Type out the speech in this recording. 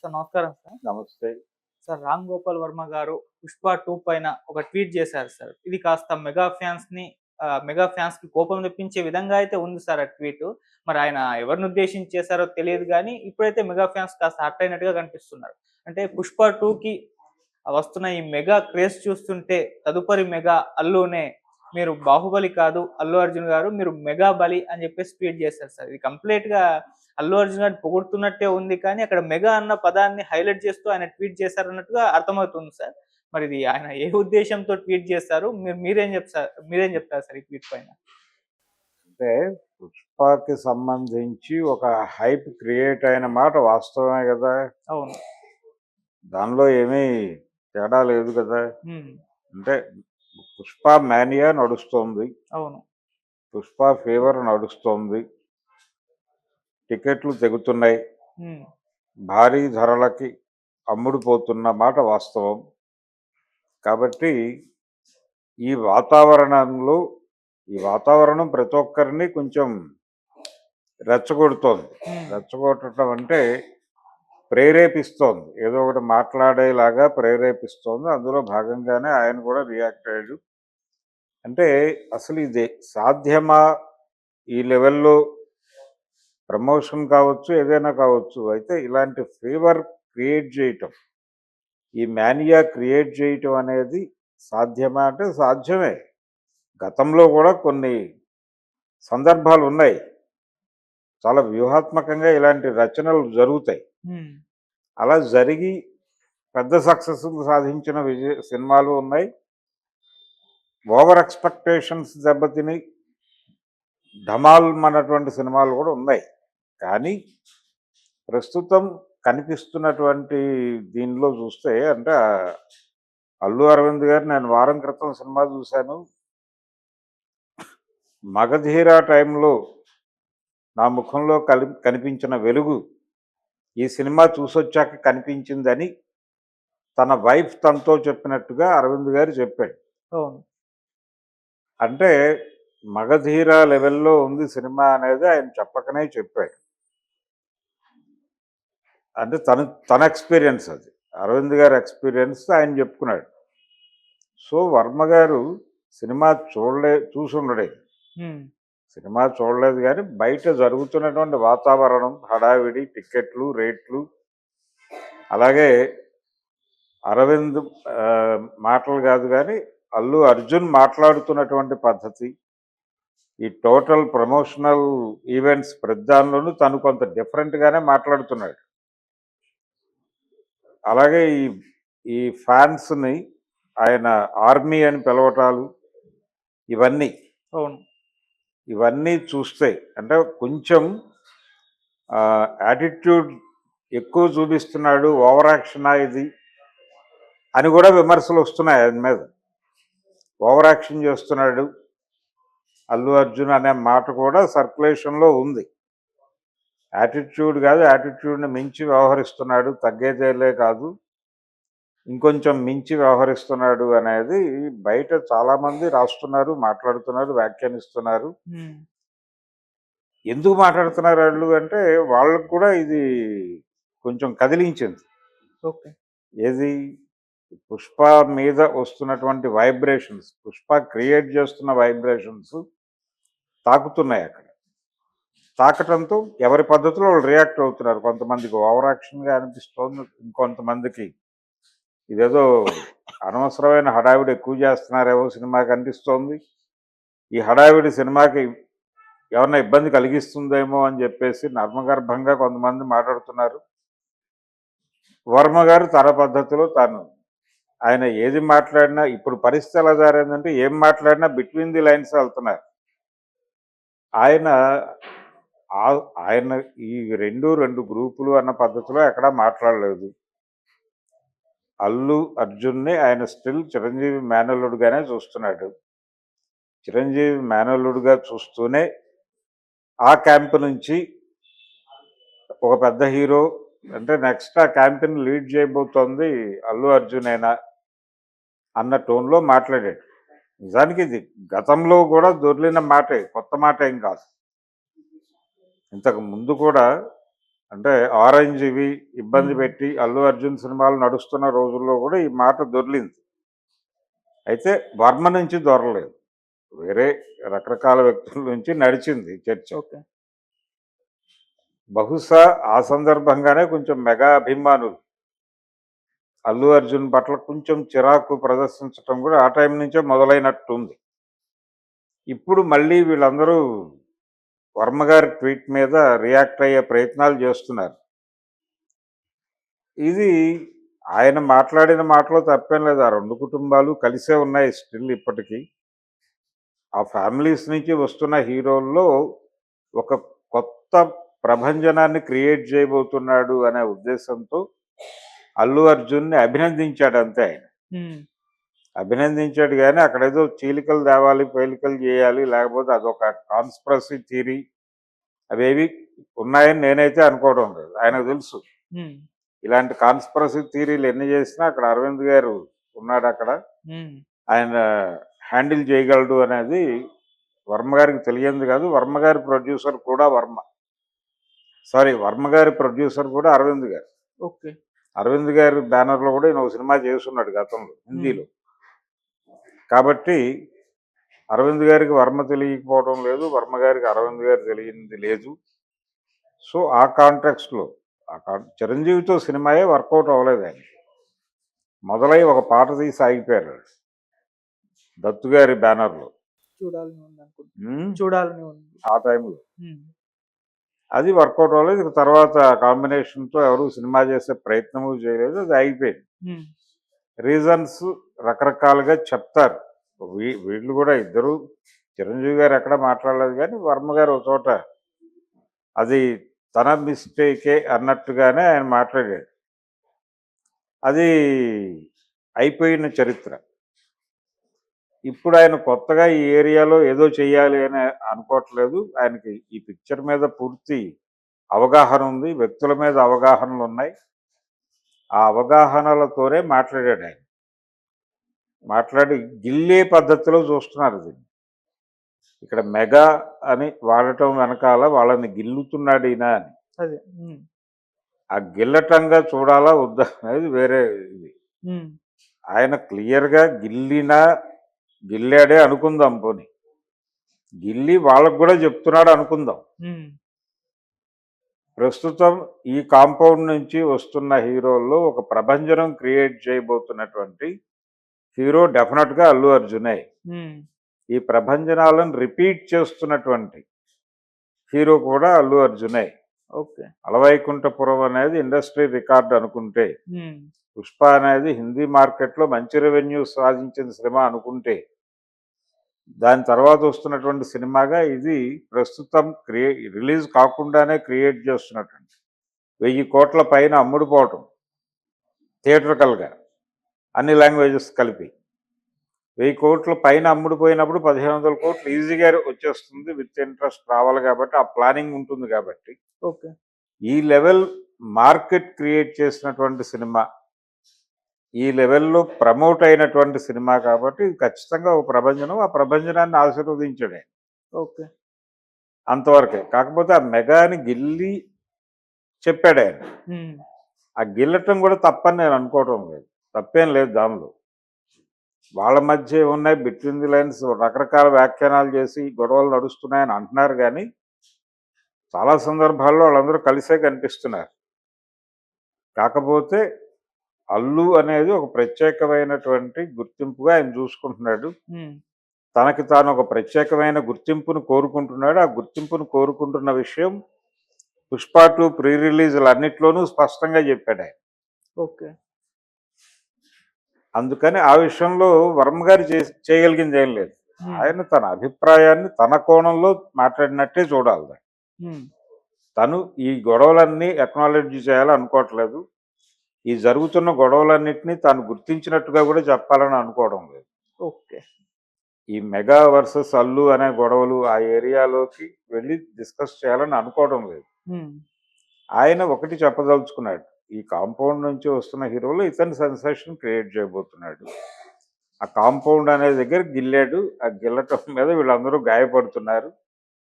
Sir నమస్కారం sir. నమస్తే. Sir 'Ram Gopal Varma' గారు 'పుష్ప 2' పైన ఒక ట్వీట్ చేశారు సార్. ఇది కాస్త మెగా ఫ్యాన్స్‌కి కోపం తెప్పించే విధంగా అయితే ఉంది సార్ ఆ ట్వీటు. మరి ఆయన ఎవరినుద్దేశించి చేశారో తెలియదు గానీ, ఇప్పుడైతే మెగా ఫ్యాన్స్ కాస్త హర్ట్ అయినట్టుగా కనిపిస్తున్నారు. అంటే 'పుష్ప 2'కి వస్తున్న ఈ మెగా క్రేజ్ చూస్తుంటే తదుపరి మెగా అల్లునే. మీరు 'బాహుబలి' కాదు అల్లు అర్జున్ గారు, మీరు 'మెగా బలి' అని చెప్పేసి ట్వీట్ చేశారు సార్. ఇది కంప్లీట్‌గా అల్లు అర్జున్ గారిని పొగుడుతున్నట్టే ఉంది కానీ, అక్కడ మెగా అన్న పదాన్ని హైలైట్ చేస్తూ ఆయన ట్వీట్ చేశారన్నట్టుగా అర్థమవుతుంది సార్. మరి ఇది ఆయన ఏ ఉద్దేశ్యంతో ట్వీట్ చేశారు? మీరేం చెప్తారు సార్ ఈ ట్వీట్ పైన? అంటే 'పుష్ప'కి సంబంధించి ఒక హైప్ క్రియేట్ అయిన మాట వాస్తవమే గదా! అవును. దానిలో ఏమీ తేడా లేదు గదా! హ్మ్. అంటే 'పుష్ప' మేనియా నడుస్తోంది. అవును. 'పుష్ప' ఫీవర్ నడుస్తోంది. టికెట్లు తెగుతున్నాయి. హ్మ్. భారీ ధరలకి అమ్ముడుపోతున్న మాట వాస్తవం. కాబట్టి ఈ వాతావరణంలో ఈ వాతావరణం ప్రతి ఒక్కరిని కొంచెం రెచ్చగొడుతోంది. హ్మ్. రెచ్చగొట్టడం అంటే ప్రేరేపిస్తోంది. ఏదో ఒకటి మాట్లాడేలాగా ప్రేరేపిస్తోంది. అందులో భాగంగానే ఆయన కూడా రియాక్ట్ అయ్యాడు. అంటే అసలు ఇది సాధ్యమా? ఈ లెవెల్‌లో ప్రమోషన్ కావచ్చు, ఏదైనా కావచ్చు. అయితే ఇలాంటి ఫీవర్ క్రియేట్ చేయటం, ఈ మేనియా క్రియేట్ చేయటం అనేది సాధ్యమా అంటే సాధ్యమే. గతంలో కూడా కొన్ని సందర్భాలున్నాయి. చాలా వ్యూహాత్మకంగా ఇలాంటి రచనలు జరుగుతాయి. హ్మ్. అలా జరిగి పెద్ద సక్సెస్‌లు సాధించిన సినిమాలు ఉన్నాయి. ఓవర్ ఎక్స్‌పెక్టేషన్స్ దెబ్బతిని ఢమాల్మన్నటువంటి సినిమాలు కూడా ఉన్నాయి. కానీ ప్రస్తుతం కనిపిస్తున్నటువంటి దీనిలో చూస్తే అంటే అల్లు అరవింద్ గారు నేను వారం క్రితం సినిమా చూశాను. 'మగధీర' టైంలో నా ముఖంలో కనిపించిన వెలుగు ఈ సినిమా చూసొచ్చాక కనిపించిందని తన వైఫ్ తనతో చెప్పినట్టుగా అరవింద్ గారు చెప్పాడు. అవును. అంటే 'మగధీర' లెవెల్‌లో ఉంది సినిమా అనేది ఆయన చెప్పకనే చెప్పాడు. అంటే తన ఎక్స్‌పీరియన్స్ అది. అరవింద్ గారి ఎక్స్‌పీరియన్స్ ఆయన చెప్పుకున్నాడు. సో, వర్మ గారు సినిమా చూసుండడే. హ్మ్. సినిమా చూడలేదు గానీ బయట జరుగుతున్నటువంటి వాతావరణం, హడావిడి, టికెట్లు, రేట్లు, అలాగే అరవింద్ మాటలు కాదు గానీ అల్లు అర్జున్ మాట్లాడుతున్నటువంటి పద్ధతి, ఈ టోటల్ ప్రమోషనల్ ఈవెంట్స్ ప్రతి దానిలోనూ తను కొంత డిఫరెంట్‌గానే మాట్లాడుతున్నాడు. అలాగే ఈ ఫ్యాన్స్‌ని ఆయన ఆర్మీ అని పిలవటాలు ఇవన్నీ, అవును. ఇవన్నీ చూస్తే అంటే కొంచెం యాటిట్యూడ్ ఎక్కువ చూపిస్తున్నాడు, ఓవర్ యాక్షనా ఇది అని కూడా విమర్శలు వస్తున్నాయి ఆయన మీద. ఓవర్ యాక్షన్ చేస్తున్నాడు అల్లు అర్జున్ అనే మాట కూడా సర్క్యులేషన్‌లో ఉంది. యాటిట్యూడ్ కాదు, యాటిట్యూడ్‌ని మించి వ్యవహరిస్తున్నాడు, తగ్గేదేలే కాదు, ఇంకొంచెం మించి వ్యవహరిస్తున్నాడు అనేది బయట చాలామంది రాస్తున్నారు, మాట్లాడుతున్నారు, వ్యాఖ్యానిస్తున్నారు. హ్మ్. ఎందుకు మాట్లాడుతున్నారు వాళ్ళు అంటే వాళ్ళకు కూడా ఇది కొంచెం కదిలించింది. ఓకే. ఏది 'పుష్ప' మీద వస్తున్నటువంటి వైబ్రేషన్స్, 'పుష్ప' క్రియేట్ చేస్తున్న వైబ్రేషన్స్ తాకుతున్నాయి అక్కడ. తాకటంతో ఎవరి పద్ధతిలో వాళ్ళు రియాక్ట్ అవుతున్నారు. కొంతమందికి ఓవర్ యాక్షన్‌గా అనిపిస్తోంది. ఇంకొంతమందికి ఇదేదో అనవసరమైన హడావిడి ఎక్కువ చేస్తున్నారేమో సినిమాకి అనిపిస్తోంది. ఈ హడావిడి సినిమాకి ఏమన్నా ఇబ్బంది కలిగిస్తుందేమో అని చెప్పేసి నర్మగర్భంగా కొంతమంది మాట్లాడుతున్నారు. వర్మ గారు తన పద్ధతిలో ఆయన ఏది మాట్లాడినా ఇప్పుడు పరిస్థితి ఎలా జారైందంటే ఏం మాట్లాడినా బిట్వీన్ ది లైన్స్ వెళ్తున్నారు. ఆయన ఆయన ఈ రెండు గ్రూపులు అన్న పద్ధతిలో ఎక్కడా మాట్లాడలేదు. అల్లు అర్జున్ని ఆయన స్టిల్ చిరంజీవి మేనల్లుడుగానే చూస్తున్నాడు. చిరంజీవి మేనల్లుడుగా చూస్తూనే ఆ క్యాంప్ నుంచి ఒక పెద్ద హీరో అంటే నెక్స్ట్ ఆ క్యాంపెయిన్ లీడ్ చేయబోతోంది అల్లు అర్జునేనా అన్న టోన్లో మాట్లాడాడు. నిజానికి ఇది గతంలో కూడా దొర్లిన మాటే, కొత్త మాట ఏం కాదు. ఇంతకు ముందు కూడా అంటే ఆరెంజ్ ఇవి ఇబ్బంది ఉమ్, పెట్టి అల్లు అర్జున్ సినిమాలు నడుస్తున్న రోజుల్లో కూడా ఈ మాట దొర్లింది. అయితే వర్మ నుంచి దొరలేదు. వేరే రకరకాల వ్యక్తుల నుంచి నడిచింది చర్చ. ఓకే. బహుశా ఆ సందర్భంగానే కొంచెం మెగా అభిమానులు అల్లు అర్జున్ పట్ల కొంచెం చిరాకు ప్రదర్శించటం కూడా ఆ టైం నుంచే మొదలైనట్టుంది. ఇప్పుడు మళ్ళీ వీళ్ళందరూ వర్మ గారి ట్వీట్ మీద రియాక్ట్ అయ్యే ప్రయత్నాలు చేస్తున్నారు. ఇది ఆయన మాట్లాడిన మాటలో తప్పేం లేదు. ఆ 2 కుటుంబాలు కలిసే ఉన్నాయి స్టిల్ ఇప్పటికీ. ఆ ఫ్యామిలీస్ నుంచి వస్తున్న హీరోల్లో ఒక కొత్త ప్రభంజనాన్ని క్రియేట్ చేయబోతున్నాడు అనే ఉద్దేశంతో అల్లు అర్జున్‌ని అభినందించాడు అంతే ఆయన. ఉమ్, అభినందించాడు గానీ అక్కడేదో చీలికలు తేవాలి, పేలికలు చేయాలి, లేకపోతే అదొక కాన్స్పిరసీ థియరీ అవేవి ఉన్నాయని నేనైతే అనుకోవడం లేదు. ఆయనకు తెలుసు. ఉమ్, ఇలాంటి కాన్స్పిరసీ థియరీలు ఎన్ని చేసినా అక్కడ అరవింద్ గారు ఉన్నాడక్కడ. ఉమ్, ఆయన హ్యాండిల్ చేయగలడు అనేది వర్మ గారికి తెలియంది కాదు. వర్మ గారి ప్రొడ్యూసర్ కూడా వర్మ గారి ప్రొడ్యూసర్ కూడా అరవింద్ గారు. ఓకే. అరవింద్ గారి బ్యానర్‌లో కూడా ఈయన ఒక సినిమా చేసున్నాడు గతంలో ఉమ్, హిందీలో. కాబట్టి అరవింద్ గారికి వర్మ తెలియకపోవడం లేదు. వర్మ గారికి అరవింద్ గారు తెలియంది లేదు. సో, ఆ కాంటెక్స్ట్‌లో చిరంజీవితో సినిమాయే వర్కౌట్ అవ్వలేదు ఆయనకి. మొదలై ఒక పాట తీసి ఆగిపోయారు ఆళ్ళు. దత్తు గారి బ్యానర్‌లో. చూడాలని ఉంది అనుకుంటా. హ్మ్. చూడాలని ఉంది. ఆ టైంలో. ఉమ్, అది వర్కౌట్ అవ్వలేదు. ఇక తర్వాత కాంబినేషన్‌తో ఎవరు సినిమా చేసే ప్రయత్నము చేయలేదు. అది ఆగిపోయింది. ఉమ్, రీజన్స్ రకరకాలుగా చెప్తారు. వీళ్ళు కూడా ఇద్దరు చిరంజీవి గారు ఎక్కడ మాట్లాడలేదు కానీ వర్మ గారు ఒక చోట అది తన మిస్టేకే అన్నట్టుగానే ఆయన మాట్లాడాడు. అది అయిపోయిన చరిత్ర. ఇప్పుడు ఆయన కొత్తగా ఈ ఏరియాలో ఏదో చెయ్యాలి అని అనుకోవట్లేదు. ఆయనకి ఈ పిక్చర్ మీద పూర్తి అవగాహన ఉంది. వ్యక్తుల మీద అవగాహనలు ఉన్నాయి. ఆ అవగాహనలతోనే మాట్లాడాడు ఆయన. మాట్లాడి గిల్లే పద్ధతిలో చూస్తున్నారు దీన్ని. ఇక్కడ మెగా అని వాడటం వెనకాల వాళ్ళని గిల్లుతున్నాడు ఈయన అని. అదే. ఉమ్, ఆ గిల్లటంగా చూడాలా వద్దా అనేది వేరే ఇది. ఉమ్, ఆయన క్లియర్‌గా గిల్లాడే అనుకుందాం పోనీ. గిల్లి వాళ్ళకు కూడా చెప్తున్నాడు అనుకుందాం. ఉమ్, ప్రస్తుతం ఈ కాంపౌండ్ నుంచి వస్తున్న హీరోల్లో ఒక ప్రభంజనం క్రియేట్ చేయబోతున్నటువంటి హీరో డెఫినెట్‌గా అల్లు అర్జునే. ఉమ్, ఈ ప్రభంజనాలను రిపీట్ చేస్తున్నటువంటి హీరో కూడా అల్లు అర్జునే. ఓకే. అలవైకుంఠపురం అనేది ఇండస్ట్రీ రికార్డ్ అనుకుంటే, ఉమ్, పుష్ప అనేది హిందీ మార్కెట్‌లో మంచి రెవెన్యూ సాధించిన సినిమా అనుకుంటే, దాని తర్వాత వస్తున్నటువంటి సినిమాగా ఇది ప్రస్తుతం రిలీజ్ కాకుండానే క్రియేట్ చేస్తున్నటువంటి 1000 కోట్ల పైన అమ్ముడుపోవటం థియేట్రికల్‌గా అన్ని లాంగ్వేజెస్ కలిపి. 1000 కోట్ల పైన అమ్ముడుపోయినప్పుడు 1500 కోట్లు ఈజీగా వచ్చేస్తుంది. విత్ ఇంట్రెస్ట్ రావాలి కాబట్టి ఆ ప్లానింగ్ ఉంటుంది కాబట్టి. ఓకే. ఈ లెవెల్ మార్కెట్ క్రియేట్ చేసినటువంటి సినిమా. ఈ లెవెల్‌లో ప్రమోట్ అయినటువంటి సినిమా కాబట్టి ఇది ఖచ్చితంగా ఒక ప్రభంజనం. ఆ ప్రభంజనాన్ని ఆశీర్వదించాడు ఆయన. ఓకే. అంతవరకే. కాకపోతే ఆ మెగాని గిల్లి చెప్పాడాయన. ఉమ్, ఆ గిల్లటం కూడా తప్పని నేను అనుకోవటం లేదు. తప్పేం లేదు దానిలో. వాళ్ళ మధ్య ఉన్నాయి బిట్వీన్ ది లైన్స్ రకరకాల వ్యాఖ్యానాలు చేసి గొడవలు నడుస్తున్నాయని అంటున్నారు కానీ, చాలా సందర్భాల్లో వాళ్ళందరూ కలిసే కనిపిస్తున్నారు. కాకపోతే అల్లు అనేది ఒక ప్రత్యేకమైనటువంటి గుర్తింపుగా ఆయన చూసుకుంటున్నాడు. ఉమ్, తనకి తాను ఒక ప్రత్యేకమైన గుర్తింపును కోరుకుంటున్నాడు. ఆ గుర్తింపును కోరుకుంటున్న విషయం పుష్ప 2 ప్రీ రిలీజులన్నిట్లోనూ స్పష్టంగా చెప్పాడు ఆయన. ఓకే. అందుకని ఆ విషయంలో వర్మ గారు చేయగలిగింది ఏం లేదు. ఉమ్, ఆయన తన అభిప్రాయాన్ని తన కోణంలో మాట్లాడినట్టే చూడాలి దాన్ని. ఉమ్, తను ఈ గొడవలన్నీ అక్నాలెడ్జ్ చేయాలనుకోవట్లేదు. ఈ జరుగుతున్న గొడవలన్నిటినీ తాను గుర్తించినట్టుగా కూడా చెప్పాలని అనుకోవడం లేదు. ఓకే. ఈ మెగా వర్సెస్ అల్లు అనే గొడవలు ఆ ఏరియాలోకి వెళ్ళి డిస్కస్ చేయాలని అనుకోవడం లేదు. ఉమ్, ఆయన ఒకటి చెప్పదలుచుకున్నాడు. ఈ కాంపౌండ్ నుంచి వస్తున్న హీరోలు ఇతని సెన్సేషన్ క్రియేట్ చేయబోతున్నాడు. ఆ కాంపౌండ్ అనే దగ్గర గిల్లాడు. ఆ గిల్లటం మీద వీళ్ళందరూ గాయపడుతున్నారు.